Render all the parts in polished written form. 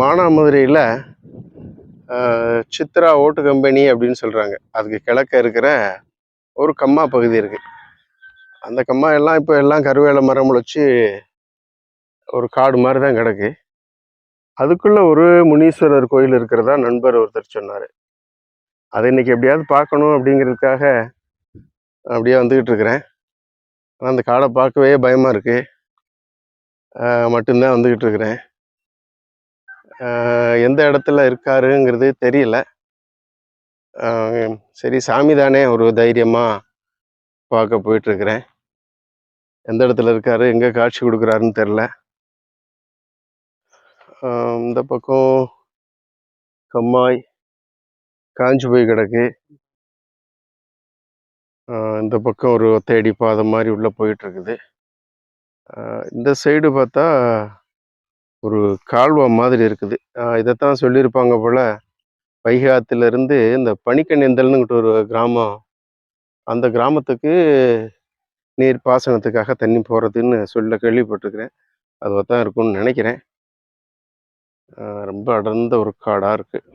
மானாமதுரையில் சித்ரா ஓட்டு கம்பெனி அப்படின்னு சொல்கிறாங்க. அதுக்கு கிழக்க இருக்கிற ஒரு கம்மா பகுதி இருக்குது. அந்த கம்மா எல்லாம் இப்போ எல்லாம் கருவேல மரம் முளைச்சி ஒரு காடு மாதிரி தான் கிடக்கு. அதுக்குள்ள ஒரு முனீஸ்வரர் கோயில் இருக்கிறதா நண்பர் ஒருத்தர் சொன்னார். அதை இன்னைக்கு எப்படியாவது பார்க்கணும் அப்படிங்கிறதுக்காக அப்படியே வந்துக்கிட்டு இருக்கிறேன். ஆனால் அந்த காடை பார்க்கவே பயமாக இருக்குது. மட்டும்தான் வந்துக்கிட்டு இருக்கிறேன். எந்த இடத்துல இருக்காருங்கிறது தெரியல. சரி, சாமி தானே, ஒரு தைரியமாக பார்க்க போயிட்டுருக்கிறேன். எந்த இடத்துல இருக்காரு, எங்கே காட்சி கொடுக்குறாருன்னு தெரில. இந்த பக்கம் கம்மாய் காஞ்சி போய் கிடக்கு. இந்த பக்கம் ஒரு ஒத்தையடி பாதை மாதிரி உள்ளே போயிட்டுருக்குது. இந்த சைடு பார்த்தா ஒரு கால்வா மாதிரி இருக்குது. இதைத்தான் சொல்லியிருப்பாங்க போல், வைகை ஆற்றிலிருந்து இந்த பனிக்கணேந்தல்னுங்கிட்ட ஒரு கிராமம், அந்த கிராமத்துக்கு நீர் பாசனத்துக்காக தண்ணி போகிறதுன்னு சொல்ல கேள்விப்பட்டிருக்கிறேன். அதுவாக தான் இருக்கும்னு நினைக்கிறேன். ரொம்ப அடர்ந்த ஒரு காடாக இருக்குது.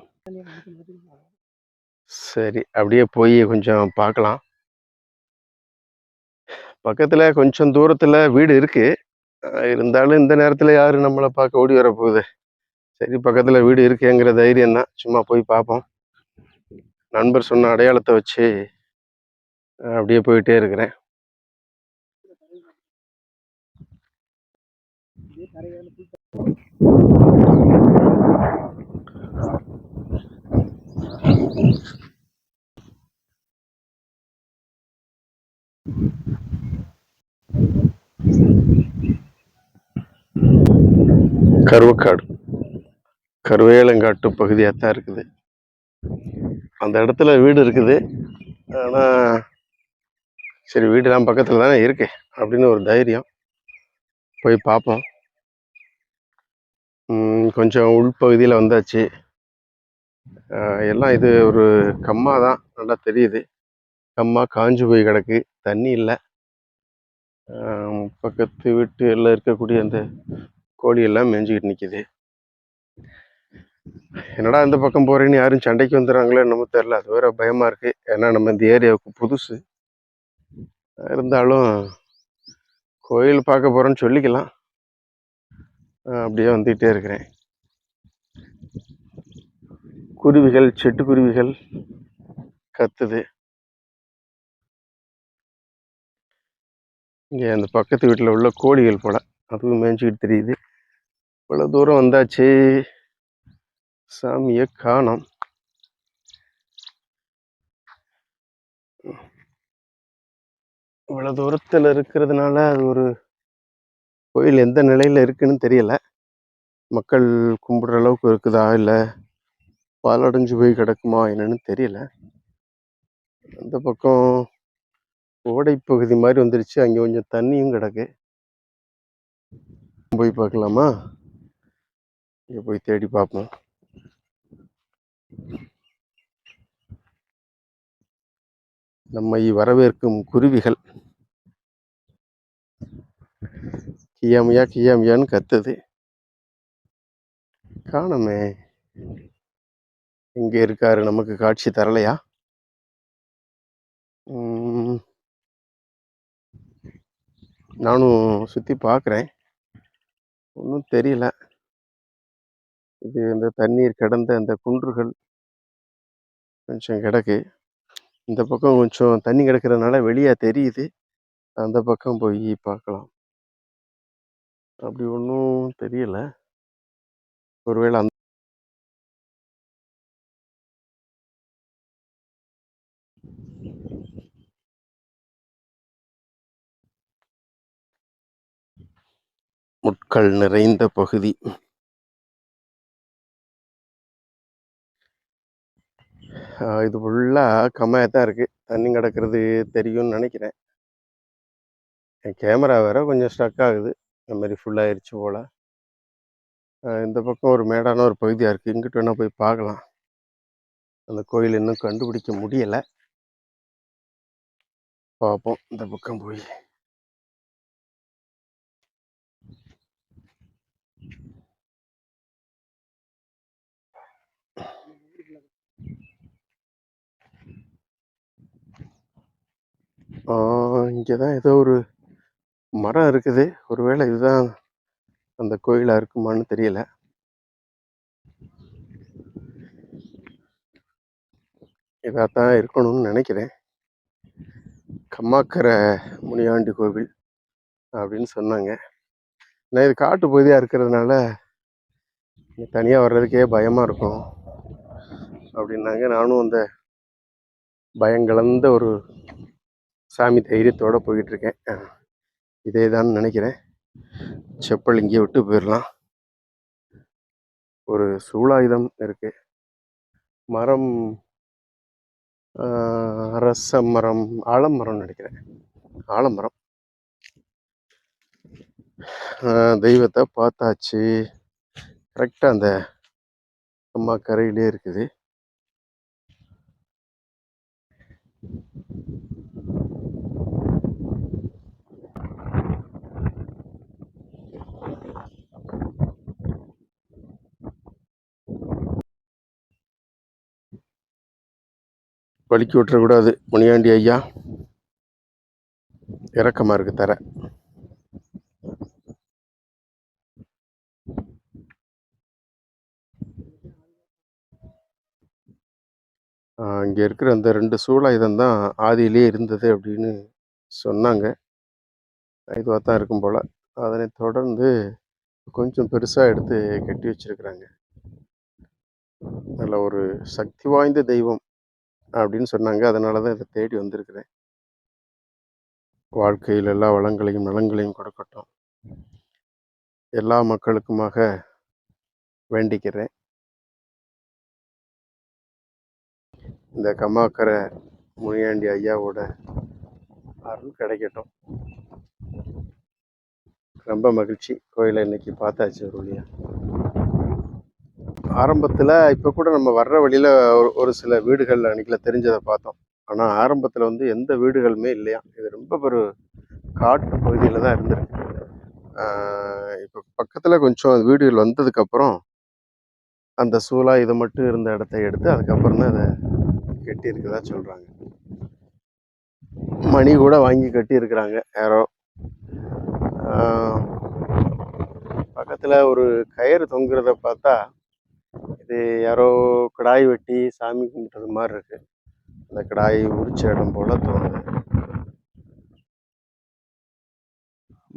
சரி, அப்படியே போய் கொஞ்சம் பார்க்கலாம். பக்கத்தில் கொஞ்சம் தூரத்தில் வீடு இருக்குது. இருந்தாலும் இந்த நேரத்தில் யார் நம்மளை பார்க்க ஓடி வரப்போகுது? சரி, பக்கத்தில் வீடு இருக்குங்கிற தைரியம் தான். சும்மா போய் பார்ப்போம். நண்பர் சொன்ன அடையாளத்தை வச்சு அப்படியே போயிட்டே இருக்கிறேன். கருவக்காடு, கருவேலங்காட்டு பகுதியாக தான் இருக்குது. அந்த இடத்துல வீடு இருக்குது. ஆனால் சரி, வீடுலாம் பக்கத்தில் தானே இருக்கு அப்படின்னு ஒரு தைரியம். போய் பார்ப்போம். கொஞ்சம் உள்பகுதியில் வந்தாச்சு. எல்லாம் இது ஒரு கம்மா தான், நல்லா தெரியுது. கம்மா காஞ்சு போய் கிடக்கு, தண்ணி இல்லை. பக்கத்து வீட்டு எல்லாம் இருக்கக்கூடிய அந்த கோழி எல்லாம் மேய்ஞ்சிக்கிட்டு நிற்கிது. என்னடா இந்த பக்கம் போகிறேன்னு யாரும் சண்டைக்கு வந்துடுறாங்களோ என்னமோ தெரில. அது வேற பயமாக இருக்குது. ஏன்னா நம்ம இந்த ஏரியாவுக்கு புதுசு. இருந்தாலும் கோயில் பார்க்க போகிறோன்னு சொல்லிக்கலாம். அப்படியே வந்துகிட்டே இருக்கிறேன். குருவிகள், சிட்டுக்குருவிகள் கத்துது. இங்கே அந்த பக்கத்து வீட்டில் உள்ள கோழிகள் போல, அதுவும் மேய்ஞ்சிக்கிட்டு தெரியுது. இவ்வளோ தூரம் வந்தாச்சு, சாமியை காணோம். இவ்வளோ தூரத்தில் இருக்கிறதுனால அது ஒரு கோயில் எந்த நிலையில் இருக்குன்னு தெரியல. மக்கள் கும்பிடுற அளவுக்கு இருக்குதா, இல்லை பாலடைஞ்சு போய் கிடக்குமா என்னன்னு தெரியல. அந்த பக்கம் ஓடை பகுதி மாதிரி வந்துருச்சு. அங்கே கொஞ்சம் தண்ணியும் கிடக்கு. போய் பார்க்கலாமா? இங்கே போய் தேடி பார்ப்போம். நம்மை வரவேற்கும் குருவிகள் கியாமியா கியாமியான்னு கத்துது. காணமே, எங்கே இருக்காரு? நமக்கு காட்சி தரலையா? நானும் சுற்றி பார்க்குறேன், ஒன்றும் தெரியல. இது இந்த தண்ணீர் கிடந்த அந்த குன்றுகள் கொஞ்சம் கிடக்கு. இந்த பக்கம் கொஞ்சம் தண்ணி கிடக்கிறதுனால வெளியே தெரியுது. அந்த பக்கம் போய் பார்க்கலாம். அப்படி ஒன்றும் தெரியல. ஒருவேளை அந்த முட்கள் நிறைந்த பகுதி. இது ஃபுல்லாக கம்மாயத்தான் இருக்குது. தண்ணி கிடக்கிறது தெரியும்னு நினைக்கிறேன். என் கேமரா வேற கொஞ்சம் ஸ்டக் ஆகுது. இந்த மாதிரி ஃபுல்லாகிடுச்சு போல். இந்த பக்கம் ஒரு மேடான ஒரு பகுதியாக இருக்குது. இங்கிட்டு வேணால் போய் பார்க்கலாம். அந்த கோயில் இன்னும் கண்டுபிடிக்க முடியலை. பார்ப்போம் இந்த பக்கம் போய். இங்கே தான் ஏதோ ஒரு மரம் இருக்குது. ஒருவேளை இதுதான் அந்த கோயிலா இருக்குமான்னு தெரியல. இதாத்தான் இருக்கணும்னு நினைக்கிறேன். கம்மாக்கரை முனியாண்டி கோவில் அப்படின்னு சொன்னாங்க. நான் இது காட்டு பகுதியாக இருக்கிறதுனால தனியாக வர்றதுக்கே பயமாக இருக்கும் அப்படின்னாங்க. நானும் அந்த பயங்கலந்த ஒரு சாமி தைரியத்தோடு போயிட்டுருக்கேன். இதே தான் நினைக்கிறேன். செப்பல் இங்கே விட்டு போயிடலாம். ஒரு சூலாயுதம் இருக்குது. மரம் அரச மரம், ஆலமரம்னு நினைக்கிறேன். ஆலமரம். தெய்வத்தை பார்த்தாச்சு. கரெக்டாக அந்த அம்மா கரையிலே இருக்குது. வலிக்கி விட்டுறக்கூடாது. முனியாண்டி ஐயா இறக்கமாக இருக்கு தர. இங்கே இருக்கிற அந்த 2 சூலாயுதம் தான் ஆதியிலே இருந்தது அப்படின்னு சொன்னாங்க. இதுவாக தான் இருக்கும் போல். அதனை தொடர்ந்து கொஞ்சம் பெருசாக எடுத்து கட்டி வச்சிருக்கிறாங்க. அதில் ஒரு சக்தி வாய்ந்த தெய்வம் அப்படின்னு சொன்னாங்க. அதனால தான் இதை தேடி வந்திருக்கிறேன். வாழ்க்கையில் எல்லா வளங்களையும் நலங்களையும் கொடுக்கட்டும். எல்லா மக்களுக்குமாக வேண்டிக்கிறேன். இந்த கம்மாக்கரை முனியாண்டி ஐயாவோட அருள் கிடைக்கட்டும். ரொம்ப மகிழ்ச்சி. கோயிலை இன்னைக்கு பார்த்தாச்சு ஒரு வழியா. ஆரம்பத்தில் இப்போ கூட நம்ம வர்ற வழியில் ஒரு சில வீடுகள் அன்றைக்கில தெரிஞ்சதை பார்த்தோம். ஆனால் ஆரம்பத்தில் வந்து எந்த வீடுகளுமே இல்லையா. இது ரொம்ப ஒரு காட்டு பகுதியில் தான் இருந்திருக்கு. இப்போ பக்கத்தில் கொஞ்சம் வீடுகள் வந்ததுக்கப்புறம் அந்த சூலா இது மட்டும் இருந்த இடத்த எடுத்து அதுக்கப்புறம் தான் அதை கட்டி இருக்குதா சொல்கிறாங்க. மணி கூட வாங்கி கட்டி இருக்கிறாங்க யாரோ. பக்கத்தில் ஒரு கயிறு தொங்குறத பார்த்தா இது யாரோ கிடாய் வெட்டி சாமி கும்பிட்டது மாதிரி இருக்கு. அந்த கிடாய் உரிச்ச இடம் போல தோணுது.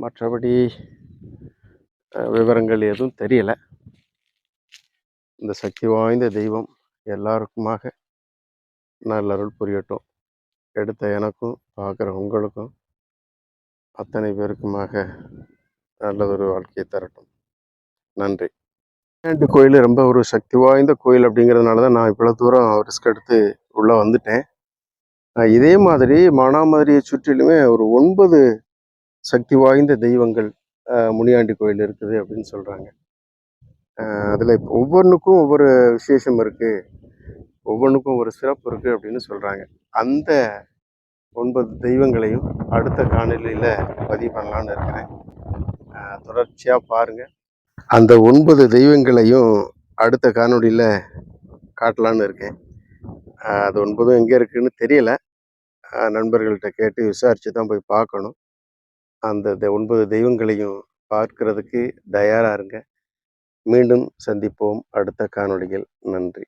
மற்றபடி விவரங்கள் எதுவும் தெரியல. இந்த சக்தி வாய்ந்த தெய்வம் எல்லாருக்குமாக நல்லருள் புரியட்டும். எடுத்த எனக்கும் பார்க்குற உங்களுக்கும் அத்தனை பேருக்குமாக நல்லதொரு வாழ்க்கையை தரட்டும். நன்றி. முனியாண்டி கோயில் ரொம்ப ஒரு சக்தி வாய்ந்த கோயில் அப்படிங்கிறதுனால தான் நான் இவ்வளோ தூரம் ரிஸ்க் எடுத்து உள்ளே வந்துட்டேன். இதே மாதிரி மானாமதுரையை சுற்றிலுமே ஒரு 9 சக்தி வாய்ந்த தெய்வங்கள் முனியாண்டி கோயில் இருக்குது அப்படின்னு சொல்கிறாங்க. அதில் ஒவ்வொன்றுக்கும் ஒவ்வொரு விசேஷம் இருக்குது, ஒவ்வொன்றுக்கும் ஒரு சிறப்பு இருக்குது அப்படின்னு சொல்கிறாங்க. அந்த 9 தெய்வங்களையும் அடுத்த காணொலியில் பதிவு பண்ணலான்னு இருக்கிறேன். தொடர்ச்சியாக பாருங்கள். அந்த 9 தெய்வங்களையும் அடுத்த காணொலியில் காட்டலான்னு இருக்கேன். அது 9 எங்கே இருக்குதுன்னு தெரியல. நண்பர்கள்ட்ட கேட்டு விசாரித்து தான் போய் பார்க்கணும். அந்த 9 தெய்வங்களையும் பார்க்கறதுக்கு தயாராக இருங்க. மீண்டும் சந்திப்போம் அடுத்த காணொளியில். நன்றி.